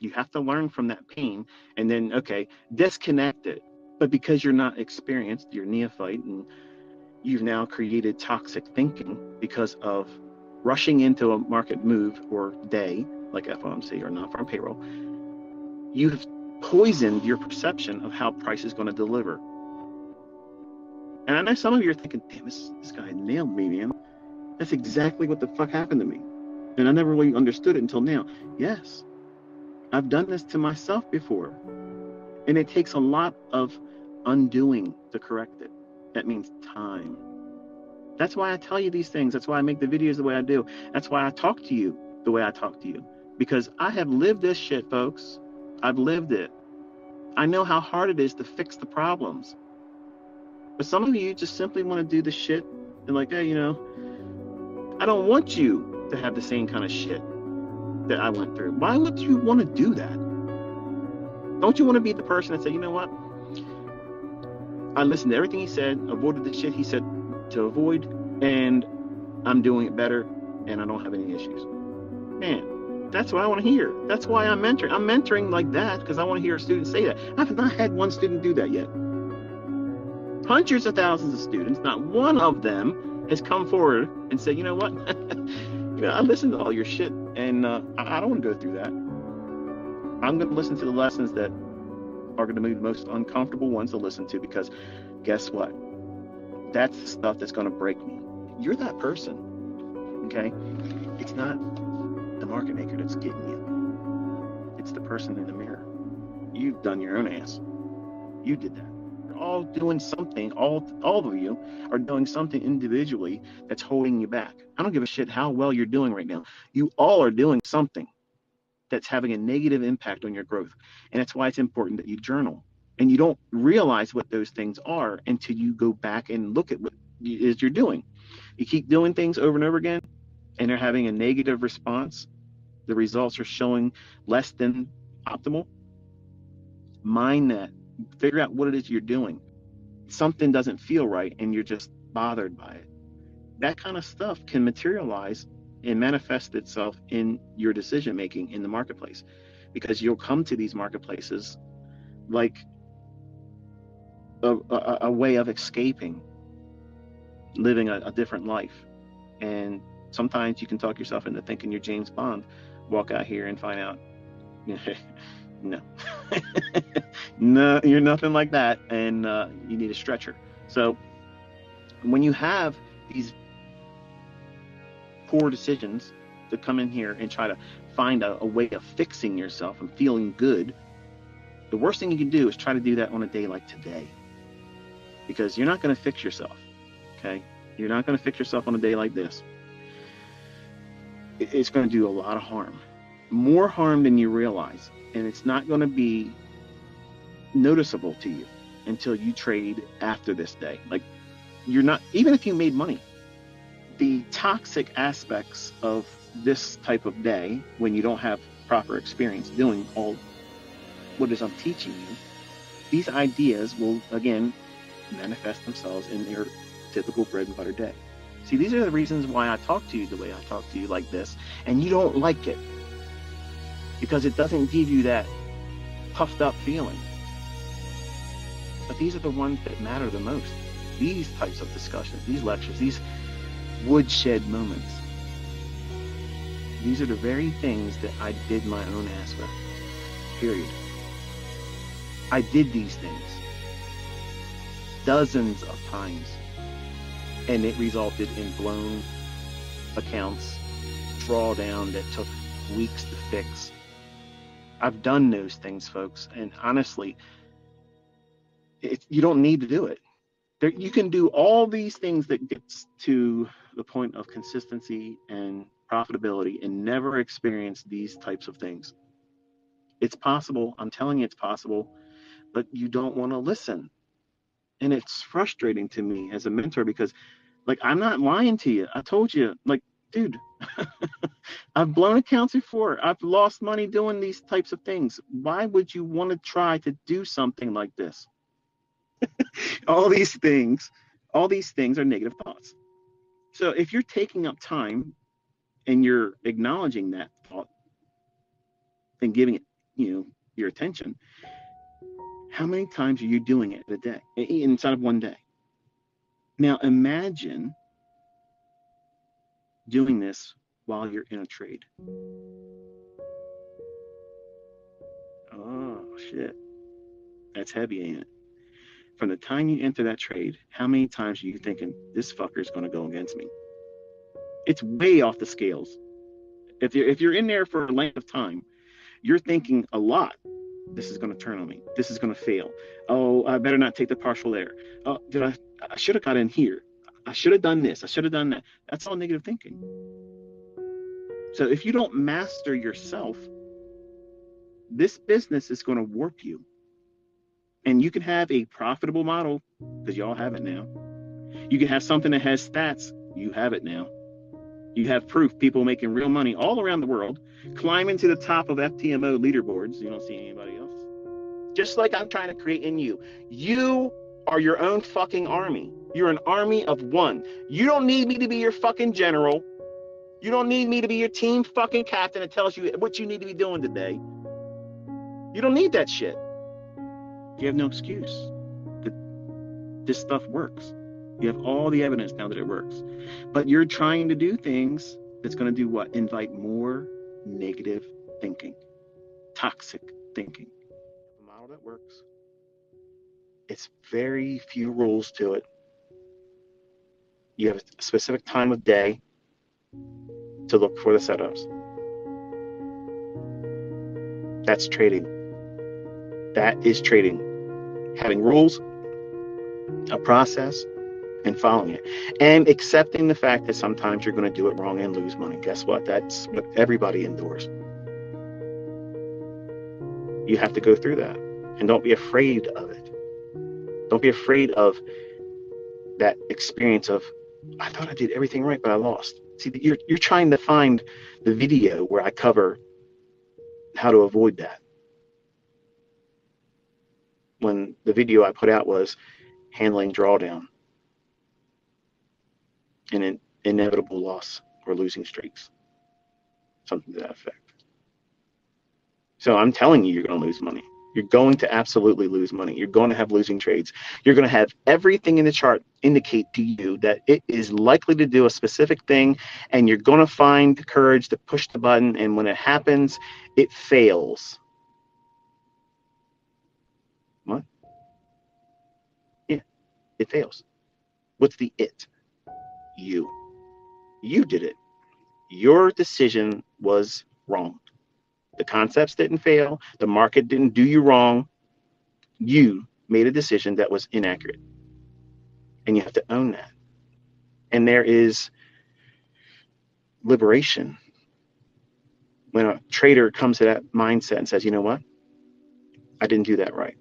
You have to learn from that pain and then, okay, disconnect it. But because you're not experienced, you're neophyte, and you've now created toxic thinking because of rushing into a market move or day, like FOMC or non-farm payroll, you've poisoned your perception of how price is going to deliver. And I know some of you are thinking, damn, this guy nailed me, man. That's exactly what the fuck happened to me. And I never really understood it until now. Yes, I've done this to myself before. And it takes a lot of undoing to correct it. That means time. That's why I tell you these things. That's why I make the videos the way I do. That's why I talk to you the way I talk to you. Because I have lived this shit, folks. I've lived it. I know how hard it is to fix the problems. But some of you just simply want to do the shit and like, hey, you know, I don't want you to have the same kind of shit that I went through. Why would you want to do that? Don't you want to be the person that said, you know what? I listened to everything he said, avoided the shit he said to avoid, and I'm doing it better, and I don't have any issues. Man, that's what I want to hear. That's why I'm mentoring. I'm mentoring like that because I want to hear a student say that. I've not had one student do that yet. Hundreds of thousands of students, not one of them has come forward and said, you know what? You know, I listened to all your shit, and I don't want to go through that. I'm going to listen to the lessons that are going to be the most uncomfortable ones to listen to, because guess what? That's the stuff that's going to break me. You're that person, okay? It's not the market maker that's getting you. It's the person in the mirror. You've done your own ass. You did that. You're all doing something, all of you are doing something individually that's holding you back. I don't give a shit how well you're doing right now. You all are doing something that's having a negative impact on your growth. And that's why it's important that you journal. And you don't realize what those things are until you go back and look at what it is you're doing. You keep doing things over and over again, and they're having a negative response. The results are showing less than optimal. Mind that. Figure out what it is you're doing. Something doesn't feel right, and you're just bothered by it. That kind of stuff can materialize and manifest itself in your decision making in the marketplace, because you'll come to these marketplaces like a way of escaping, living a different life. And sometimes you can talk yourself into thinking you're James Bond, walk out here and find out, no, no, you're nothing like that, and you need a stretcher. So when you have these poor decisions to come in here and try to find a way of fixing yourself and feeling good, the worst thing you can do is try to do that on a day like today, because you're not going to fix yourself. Okay, you're not going to fix yourself on a day like this. It's going to do a lot of harm, more harm than you realize, and it's not going to be noticeable to you until you trade after this day. Like, you're not, even if you made money, the toxic aspects of this type of day, when you don't have proper experience doing all what it is I'm teaching you, these ideas will again manifest themselves in your typical bread and butter day. See, these are the reasons why I talk to you the way I talk to you like this, and you don't like it, because it doesn't give you that puffed up feeling. But these are the ones that matter the most. These types of discussions, these lectures, these woodshed moments, these are the very things that I did my own ass with, period. I did these things dozens of times, and it resulted in blown accounts, drawdown that took weeks to fix. I've done those things, folks, and honestly, you don't need to do it. You can do all these things that gets to the point of consistency and profitability and never experience these types of things. It's possible. I'm telling you, it's possible, but you don't want to listen. And it's frustrating to me as a mentor, because, like, I'm not lying to you. I told you, like, dude, I've blown accounts before. I've lost money doing these types of things. Why would you want to try to do something like this? all these things are negative thoughts. So if you're taking up time and you're acknowledging that thought and giving it your attention. How many times are you doing it a day, inside of one day? Now imagine doing this while you're in a trade. Oh shit, that's heavy, ain't it? From the time you enter that trade, how many times are you thinking, this fucker's going to go against me? It's way off the scales. If you're in there for a length of time, you're thinking a lot. This is going to turn on me. This is going to fail. Oh, I better not take the partial there. Oh, I should have got in here. I should have done this. I should have done that. That's all negative thinking. So if you don't master yourself, this business is going to warp you. And you can have a profitable model, because y'all have it now. You can have something that has stats. You have it now. You have proof, people making real money all around the world, climbing to the top of FTMO leaderboards. You don't see anybody else. Just like I'm trying to create in you. You are your own fucking army. You're an army of one. You don't need me to be your fucking general. You don't need me to be your team fucking captain that tells you what you need to be doing today. You don't need that shit. You have no excuse. This stuff works. You have all the evidence now that it works. But you're trying to do things that's going to do what? Invite more negative thinking, toxic thinking. A model that works. It's very few rules to it. You have a specific time of day to look for the setups. That's trading. That is trading. Having rules, a process, and following it, and accepting the fact that sometimes you're going to do it wrong and lose money. Guess what? That's what everybody endures. You have to go through that, and don't be afraid of it. Don't be afraid of that experience of, I thought I did everything right, but I lost. See, you're trying to find the video where I cover how to avoid that. When the video I put out was handling drawdown and an inevitable loss or losing streaks, something to that effect. So I'm telling you, you're going to lose money. You're going to absolutely lose money. You're going to have losing trades. You're going to have everything in the chart indicate to you that it is likely to do a specific thing, and you're going to find the courage to push the button, and when it happens, it fails. What? Yeah, it fails. What's the it? You. You did it. Your decision was wrong. The concepts didn't fail. The market didn't do you wrong. You made a decision that was inaccurate. And you have to own that. And there is liberation when a trader comes to that mindset and says, you know what? I didn't do that right.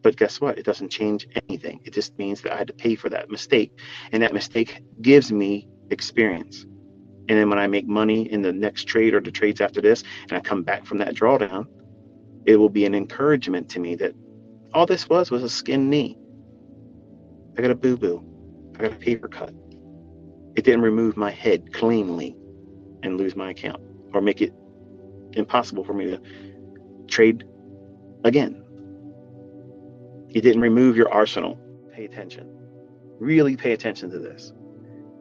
But guess what? It doesn't change anything. It just means that I had to pay for that mistake. And that mistake gives me experience. And then when I make money in the next trade or the trades after this, and I come back from that drawdown, it will be an encouragement to me that all this was a skinned knee. I got a boo-boo. I got a paper cut. It didn't remove my head cleanly and lose my account or make it impossible for me to trade again. It didn't remove your arsenal. Pay attention. Really pay attention to this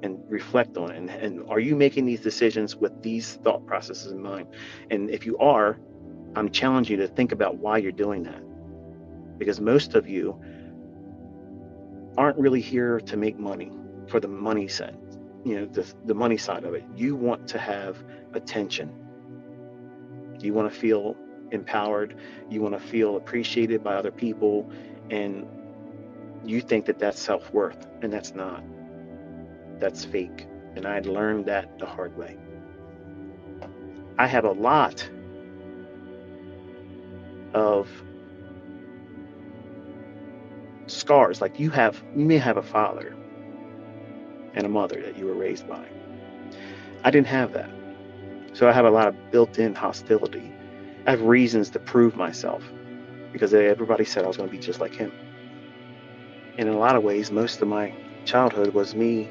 and reflect on it. And are you making these decisions with these thought processes in mind? And if you are, I'm challenging you to think about why you're doing that. Because most of you aren't really here to make money for the money side, the money side of it. You want to have attention. You want to feel empowered. You want to feel appreciated by other people. And you think that that's self-worth, and that's not. That's fake. And I learned that the hard way. I have a lot of scars. Like you may have a father and a mother that you were raised by. I didn't have that. So I have a lot of built-in hostility. I have reasons to prove myself because everybody said I was going to be just like him. And in a lot of ways, most of my childhood was me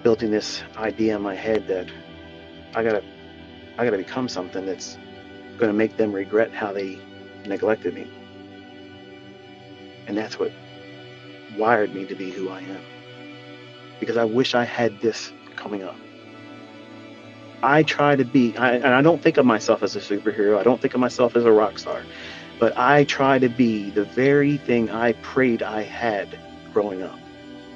building this idea in my head that I I got to become something that's going to make them regret how they neglected me. And that's what wired me to be who I am. Because I wish I had this coming up. I try to be, and I don't think of myself as a superhero. I don't think of myself as a rock star. But I try to be the very thing I prayed I had growing up.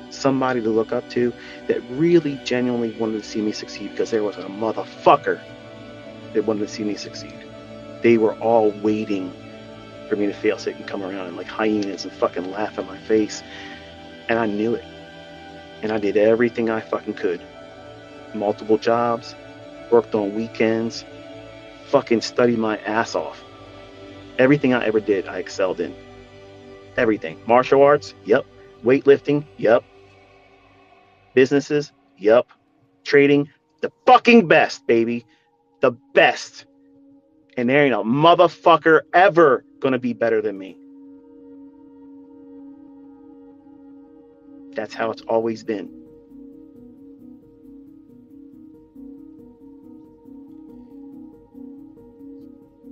Somebody to look up to that really genuinely wanted to see me succeed, because there was a motherfucker that wanted to see me succeed. They were all waiting for me to fail so they can come around and like hyenas and fucking laugh in my face. And I knew it. And I did everything I fucking could. Multiple jobs, worked on weekends, fucking studied my ass off. Everything I ever did, I excelled in. Everything. Martial arts, yep. Weightlifting, yep. Businesses, yep. Trading, the fucking best, baby. The best. And there ain't a motherfucker ever gonna be better than me. That's how it's always been.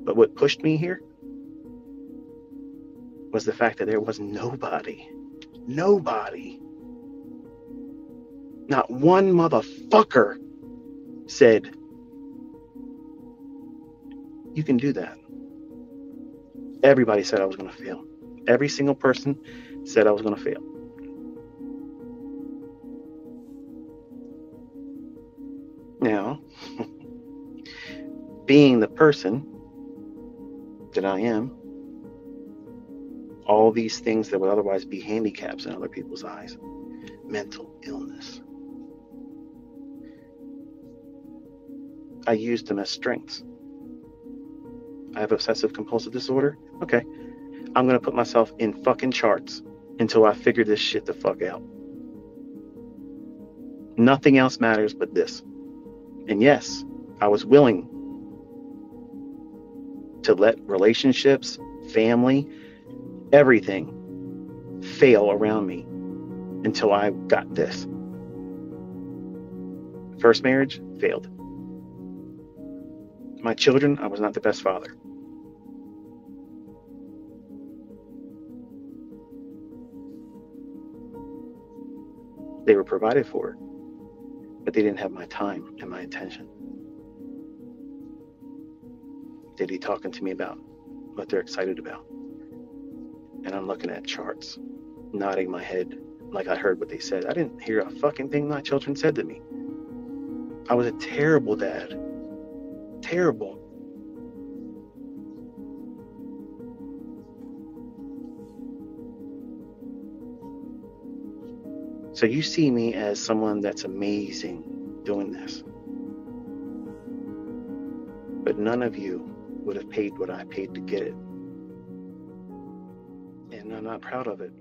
But what pushed me here was the fact that there was nobody, not one motherfucker said, you can do that. Everybody said I was going to fail. Every single person said I was going to fail. Now, being the person that I am, all these things that would otherwise be handicaps in other people's eyes, mental illness, I used them as strengths. I have obsessive compulsive disorder. Okay, I'm going to put myself in fucking charts until I figure this shit the fuck out. Nothing else matters but this. And yes, I was willing to let relationships, family, everything fail around me until I got this. First marriage failed. My children, I was not the best father. They were provided for, but they didn't have my time and my attention. They'd be talking to me about what they're excited about. And I'm looking at charts, nodding my head like I heard what they said. I didn't hear a fucking thing my children said to me. I was a terrible dad. Terrible. So you see me as someone that's amazing doing this. But none of you would have paid what I paid to get it. And I'm not proud of it.